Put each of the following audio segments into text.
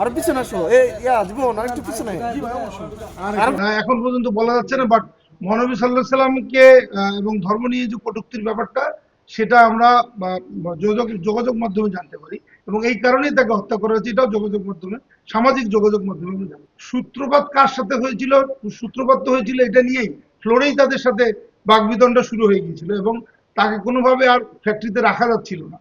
আর পিছনে আসো জীবন আর একটু পিছনে। এখন পর্যন্ত বলা যাচ্ছে না, বাট মহানবী সাল্লাল্লাহু আলাইহি সাল্লামকে এবং ধর্ম নিয়ে যে কটূক্তির ব্যাপারটা, সেটা আমরা যোগাযোগ মাধ্যমে জানতে পারি, এবং এই কারণেই তাকে হত্যা করা হয়েছে, এটাও যোগাযোগ মাধ্যমে, সামাজিক যোগাযোগ মাধ্যমে আমরা জানি। সূত্রপাত কার সাথে হয়েছিল? সূত্রপাত তো হয়েছিল এটা নিয়েই, ফ্লোরেই তাদের সাথে বাকবিতণ্ডা শুরু হয়ে গিয়েছিল, এবং তাকে কোনোভাবে আর ফ্যাক্টরিতে রাখা যাচ্ছিল না।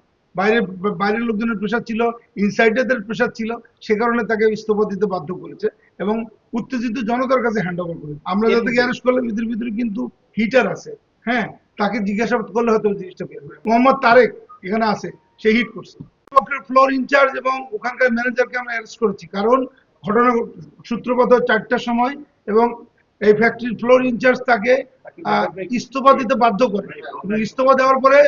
বাইরের লোকজনের প্রেশার ছিল, ইনসাইডারদের প্রেশার ছিল, সে কারণে তাকে ইস্তফা দিতে বাধ্য করেছে এবং উত্তেজিত জনতার কাছে হ্যান্ড ওভার করেছে। আমরা যাদেরকে অ্যারেস্ট করলে ভিতরে কিন্তু হিটার আছে, হ্যাঁ, তাকে জিজ্ঞাসাবাদ করলে হয়তো জিনিসটা বের হবে। মোহাম্মদ তারেক এখানে আছে, সে হিট করছে। ফ্লোর ইনচার্জ এবং ওখানকার ম্যানেজারকে আমরা অ্যারেস্ট করেছি, কারণ ঘটনা সূত্রপাত হয় 4টার সময়, এবং এই ফ্যাক্টরির ফ্লোর ইনচার্জ তাকে ইস্তফা দিতে বাধ্য করে, এবং ইস্তফা দেওয়ার পরে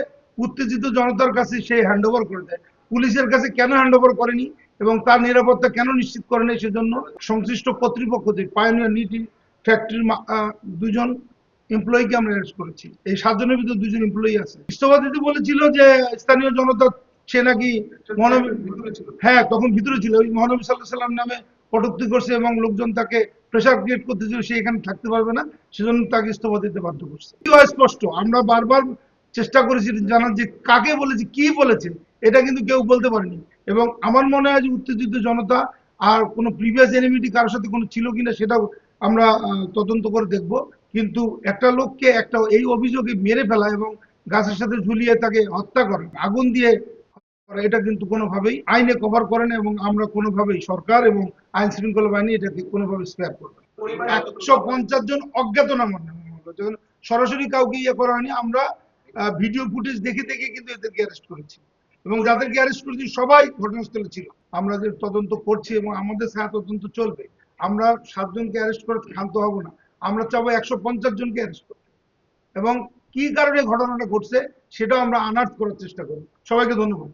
উত্তেজিত জনতার কাছে সে হ্যান্ড ওভার করে দেয়। পুলিশের কাছে কেন হ্যান্ড ওভার করেনি এবং তার নিরাপত্তা কেন নিশ্চিত করেনি, সেজন্য সংশ্লিষ্ট কর্তৃপক্ষ থেকে পায়োনিয়ার নিটি ফ্যাক্টরির 2জন এমপ্লয়িকে আমরা অ্যারেস্ট করেছি। এই 7 জনের ভিতরে 2জন এমপ্লয়ি আছে। ইস্তফা দিতে বলেছিল যে স্থানীয় জনতা, সে নাকি হ্যাঁ তখন ভিতরে ছিল, ওই মহানবী সাল্লাল্লাহু আলাইহি সাল্লাম নামে কটূক্তি করছে এবং লোকজন তাকে প্রেশার ক্রিয়েট করতেছিল, সে এখানে থাকতে পারবে না, সেজন্য তাকে ইস্তফা দিতে বাধ্য করছে। স্পষ্ট, আমরা বারবার চেষ্টা করেছি জানার যে কাকে বলেছি, কি বলেছে, এটা কিন্তু কেউ বলতে পারেনি। এবং আমার মনে হয় যে উত্তেজিত জনতা আর কোনো প্রিভিয়াস এনিমিটি কারোর সাথে কোনো ছিল কিনা সেটাও আমরা তদন্ত করে দেখব। কিন্তু একটা লোককে এই অভিযোগে মেরে ফেলা এবং গাছের সাথে ঝুলিয়ে তাকে হত্যা করা, আগুন দিয়ে করা, এটা কিন্তু কোনোভাবেই আইনে কভার করে না, এবং আমরা কোনোভাবেই, সরকার এবং আইন শৃঙ্খলা বাহিনী এটাকে কোনোভাবে স্পেয়ার করবে না। 150 জন অজ্ঞাতনামা সরাসরি কাউকে করা হয়নি। আমরা ভিডিও ফুটেজ দেখে দেখে কিন্তু এদেরকে অ্যারেস্ট করেছি, এবং যাদেরকে অ্যারেস্ট করেছি সবাই ঘটনাস্থলে ছিল। আমরা যে তদন্ত করছি এবং আমাদের ছায়া তদন্ত চলবে, আমরা 7 জনকে অ্যারেস্ট করে ক্ষান্ত হব না, আমরা চাবো 150 জনকে অ্যারেস্ট করতে, এবং কি কারণে ঘটনাটা ঘটছে সেটাও আমরা আনার্থ করার চেষ্টা করব। সবাইকে ধন্যবাদ।